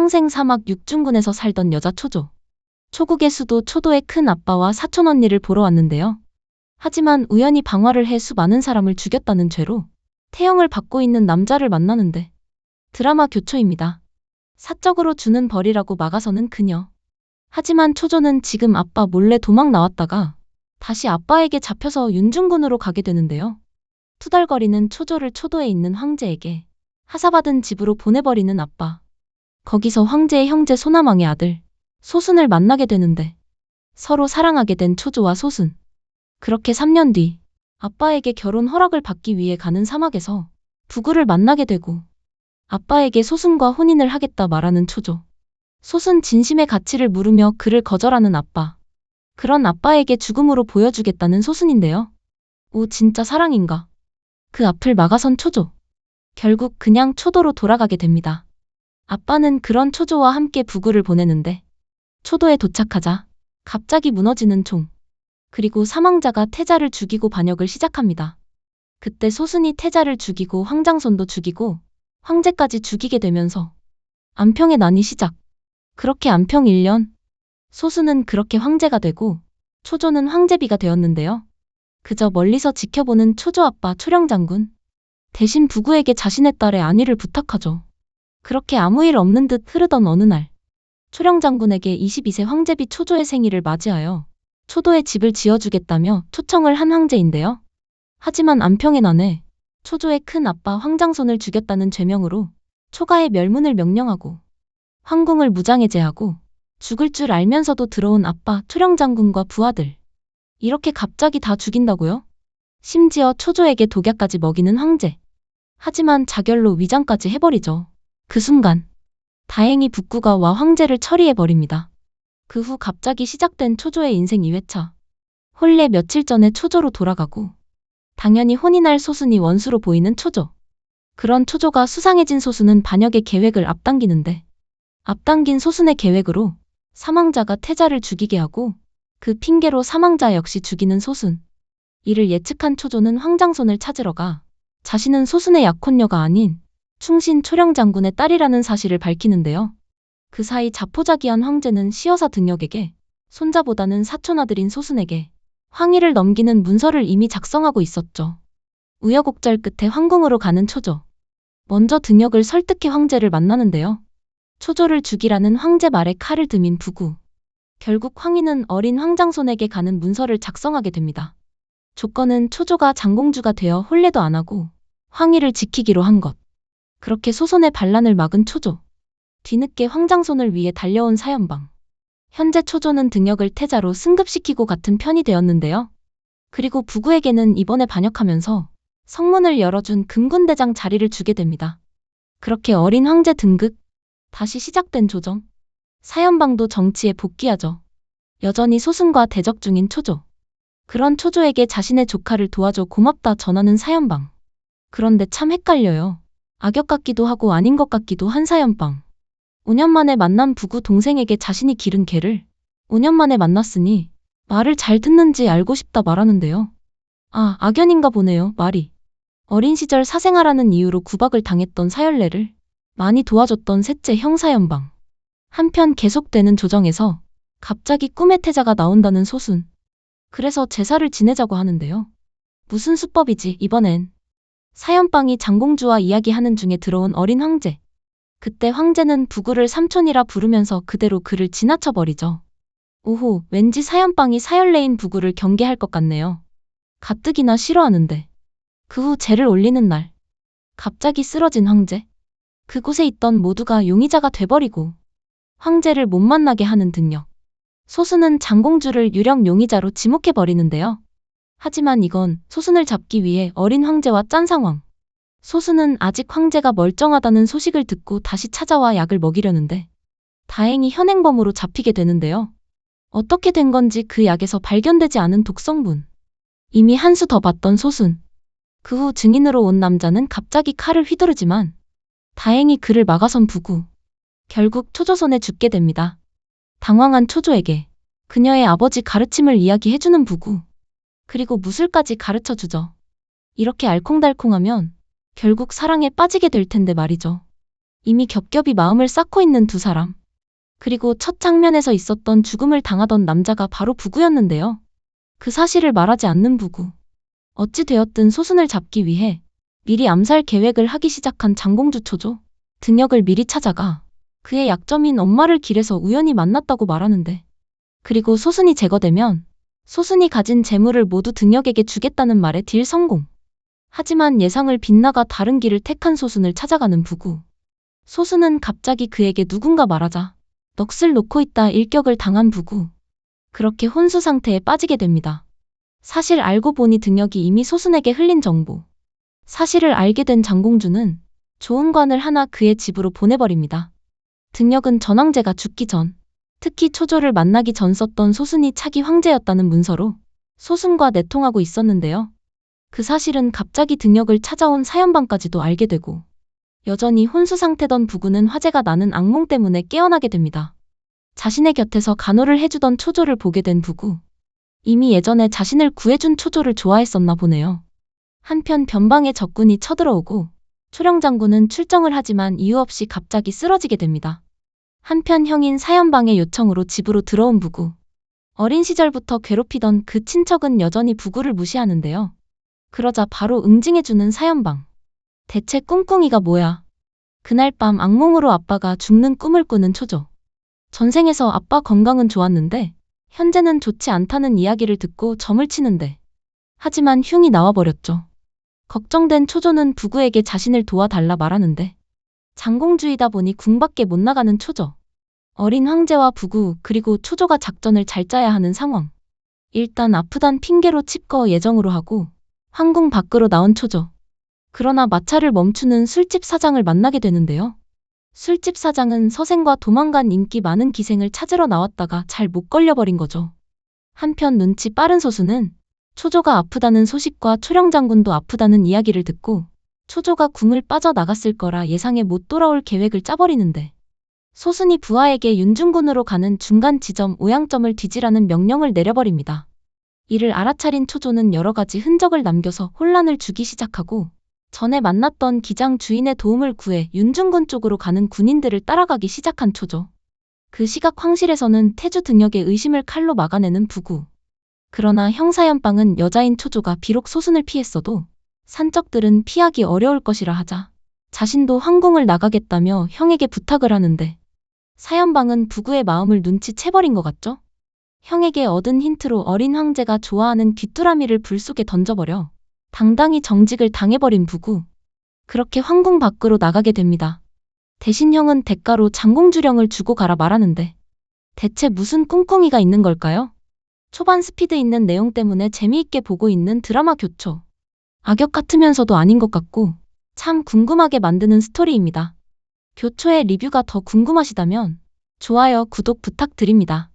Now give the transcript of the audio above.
평생 사막 육중군에서 살던 여자 초조. 초국의 수도 초도의 큰 아빠와 사촌 언니를 보러 왔는데요. 하지만 우연히 방화를 해 수많은 사람을 죽였다는 죄로 태형을 받고 있는 남자를 만나는데 드라마 교초입니다. 사적으로 주는 벌이라고 막아서는 그녀. 하지만 초조는 지금 아빠 몰래 도망 나왔다가 다시 아빠에게 잡혀서 윤중군으로 가게 되는데요. 투덜거리는 초조를 초도에 있는 황제에게 하사받은 집으로 보내버리는 아빠. 거기서 황제의 형제 소나망의 아들 소순을 만나게 되는데 서로 사랑하게 된 초조와 소순. 그렇게 3년 뒤 아빠에게 결혼 허락을 받기 위해 가는 사막에서 부구를 만나게 되고 아빠에게 소순과 혼인을 하겠다 말하는 초조. 소순 진심의 가치를 물으며 그를 거절하는 아빠. 그런 아빠에게 죽음으로 보여주겠다는 소순인데요. 오, 진짜 사랑인가? 그 앞을 막아선 초조. 결국 그냥 초도로 돌아가게 됩니다. 아빠는 그런 초조와 함께 부구를 보내는데 초도에 도착하자 갑자기 무너지는 총. 그리고 사망자가 태자를 죽이고 반역을 시작합니다. 그때 소순이 태자를 죽이고 황장손도 죽이고 황제까지 죽이게 되면서 안평의 난이 시작. 그렇게 안평 1년 소순은 그렇게 황제가 되고 초조는 황제비가 되었는데요. 그저 멀리서 지켜보는 초조 아빠 초령장군. 대신 부구에게 자신의 딸의 안위를 부탁하죠. 그렇게 아무 일 없는 듯 흐르던 어느 날 초령장군에게 22세 황제비 초조의 생일을 맞이하여 초도에 집을 지어주겠다며 초청을 한 황제인데요. 하지만 안평의 난에 초조의 큰 아빠 황장손을 죽였다는 죄명으로 초가의 멸문을 명령하고 황궁을 무장해제하고 죽을 줄 알면서도 들어온 아빠 초령장군과 부하들. 이렇게 갑자기 다 죽인다고요? 심지어 초조에게 독약까지 먹이는 황제. 하지만 자결로 위장까지 해버리죠. 그 순간 다행히 북구가 와 황제를 처리해버립니다. 그 후 갑자기 시작된 초조의 인생 2회차. 혼례 며칠 전에 초조로 돌아가고 당연히 혼인할 소순이 원수로 보이는 초조. 그런 초조가 수상해진 소순은 반역의 계획을 앞당기는데 앞당긴 소순의 계획으로 사망자가 태자를 죽이게 하고 그 핑계로 사망자 역시 죽이는 소순. 이를 예측한 초조는 황장손을 찾으러 가 자신은 소순의 약혼녀가 아닌 충신 초령장군의 딸이라는 사실을 밝히는데요. 그 사이 자포자기한 황제는 시여사 등역에게 손자보다는 사촌아들인 소순에게 황위를 넘기는 문서를 이미 작성하고 있었죠. 우여곡절 끝에 황궁으로 가는 초조. 먼저 등역을 설득해 황제를 만나는데요. 초조를 죽이라는 황제 말에 칼을 들인 부구. 결국 황위는 어린 황장손에게 가는 문서를 작성하게 됩니다. 조건은 초조가 장공주가 되어 혼례도 안 하고 황위를 지키기로 한 것. 그렇게 소손의 반란을 막은 초조. 뒤늦게 황장손을 위해 달려온 사연방. 현재 초조는 등역을 태자로 승급시키고 같은 편이 되었는데요. 그리고 부구에게는 이번에 반역하면서 성문을 열어준 금군대장 자리를 주게 됩니다. 그렇게 어린 황제 등극. 다시 시작된 조정. 사연방도 정치에 복귀하죠. 여전히 소순과 대적 중인 초조. 그런 초조에게 자신의 조카를 도와줘 고맙다 전하는 사연방. 그런데 참 헷갈려요. 악역 같기도 하고 아닌 것 같기도 한 사연방. 5년 만에 만난 부구 동생에게 자신이 기른 개를 5년 만에 만났으니 말을 잘 듣는지 알고 싶다 말하는데요. 아, 악연인가 보네요, 말이. 어린 시절 사생아라는 이유로 구박을 당했던 사열내를 많이 도와줬던 셋째 형 사연방. 한편 계속되는 조정에서 갑자기 꿈의 태자가 나온다는 소순. 그래서 제사를 지내자고 하는데요. 무슨 수법이지 이번엔. 사연방이 장공주와 이야기하는 중에 들어온 어린 황제. 그때 황제는 부구를 삼촌이라 부르면서 그대로 그를 지나쳐버리죠. 오호, 왠지 사연방이 사열내인 부구를 경계할 것 같네요. 가뜩이나 싫어하는데. 그 후 제를 올리는 날. 갑자기 쓰러진 황제. 그곳에 있던 모두가 용의자가 돼버리고 황제를 못 만나게 하는 등력. 소순은 장공주를 유령 용의자로 지목해버리는데요. 하지만 이건 소순을 잡기 위해 어린 황제와 짠 상황. 소순은 아직 황제가 멀쩡하다는 소식을 듣고 다시 찾아와 약을 먹이려는데 다행히 현행범으로 잡히게 되는데요. 어떻게 된 건지 그 약에서 발견되지 않은 독성분. 이미 한 수 더 봤던 소순. 그 후 증인으로 온 남자는 갑자기 칼을 휘두르지만 다행히 그를 막아선 부구. 결국 초조손에 죽게 됩니다. 당황한 초조에게 그녀의 아버지 가르침을 이야기해주는 부구. 그리고 무술까지 가르쳐주죠. 이렇게 알콩달콩하면 결국 사랑에 빠지게 될 텐데 말이죠. 이미 겹겹이 마음을 쌓고 있는 두 사람. 그리고 첫 장면에서 있었던 죽음을 당하던 남자가 바로 부구였는데요. 그 사실을 말하지 않는 부구. 어찌 되었든 소순을 잡기 위해 미리 암살 계획을 하기 시작한 장공주 초조. 등역을 미리 찾아가 그의 약점인 엄마를 길에서 우연히 만났다고 말하는데, 그리고 소순이 제거되면 소순이 가진 재물을 모두 등역에게 주겠다는 말에 딜 성공. 하지만 예상을 빗나가 다른 길을 택한 소순을 찾아가는 부구. 소순은 갑자기 그에게 누군가 말하자 넋을 놓고 있다 일격을 당한 부구. 그렇게 혼수 상태에 빠지게 됩니다. 사실 알고 보니 등역이 이미 소순에게 흘린 정보. 사실을 알게 된 장공주는 좋은 관을 하나 그의 집으로 보내버립니다. 등역은 전황제가 죽기 전, 특히 초조를 만나기 전 썼던 소순이 차기 황제였다는 문서로 소순과 내통하고 있었는데요. 그 사실은 갑자기 등역을 찾아온 사연방까지도 알게 되고, 여전히 혼수 상태던 부구는 화재가 나는 악몽 때문에 깨어나게 됩니다. 자신의 곁에서 간호를 해주던 초조를 보게 된 부구. 이미 예전에 자신을 구해준 초조를 좋아했었나 보네요. 한편 변방에 적군이 쳐들어오고 초령장군은 출정을 하지만 이유 없이 갑자기 쓰러지게 됩니다. 한편 형인 사연방의 요청으로 집으로 들어온 부구. 어린 시절부터 괴롭히던 그 친척은 여전히 부구를 무시하는데요. 그러자 바로 응징해주는 사연방. 대체 꿍꿍이가 뭐야? 그날 밤 악몽으로 아빠가 죽는 꿈을 꾸는 초조. 전생에서 아빠 건강은 좋았는데 현재는 좋지 않다는 이야기를 듣고 점을 치는데, 하지만 흉이 나와버렸죠. 걱정된 초조는 부구에게 자신을 도와달라 말하는데, 장공주이다 보니 궁밖에 못 나가는 초조. 어린 황제와 부구 그리고 초조가 작전을 잘 짜야 하는 상황. 일단 아프단 핑계로 칩거 예정으로 하고 황궁 밖으로 나온 초조. 그러나 마차를 멈추는 술집 사장을 만나게 되는데요. 술집 사장은 서생과 도망간 인기 많은 기생을 찾으러 나왔다가 잘 못 걸려버린 거죠. 한편 눈치 빠른 소수는 초조가 아프다는 소식과 초령장군도 아프다는 이야기를 듣고 초조가 궁을 빠져나갔을 거라 예상에 못 돌아올 계획을 짜버리는데, 소순이 부하에게 윤중군으로 가는 중간 지점 오양점을 뒤지라는 명령을 내려버립니다. 이를 알아차린 초조는 여러 가지 흔적을 남겨서 혼란을 주기 시작하고, 전에 만났던 기장 주인의 도움을 구해 윤중군 쪽으로 가는 군인들을 따라가기 시작한 초조. 그 시각 황실에서는 태주 등역의 의심을 칼로 막아내는 부구. 그러나 형사연방은 여자인 초조가 비록 소순을 피했어도 산적들은 피하기 어려울 것이라 하자 자신도 황궁을 나가겠다며 형에게 부탁을 하는데, 사연방은 부구의 마음을 눈치채버린 것 같죠? 형에게 얻은 힌트로 어린 황제가 좋아하는 귀뚜라미를 불 속에 던져버려 당당히 정직을 당해버린 부구. 그렇게 황궁 밖으로 나가게 됩니다. 대신 형은 대가로 장공주령을 주고 가라 말하는데, 대체 무슨 꿍꿍이가 있는 걸까요? 초반 스피드 있는 내용 때문에 재미있게 보고 있는 드라마 교초. 악역 같으면서도 아닌 것 같고 참 궁금하게 만드는 스토리입니다. 교초의 리뷰가 더 궁금하시다면 좋아요, 구독 부탁드립니다.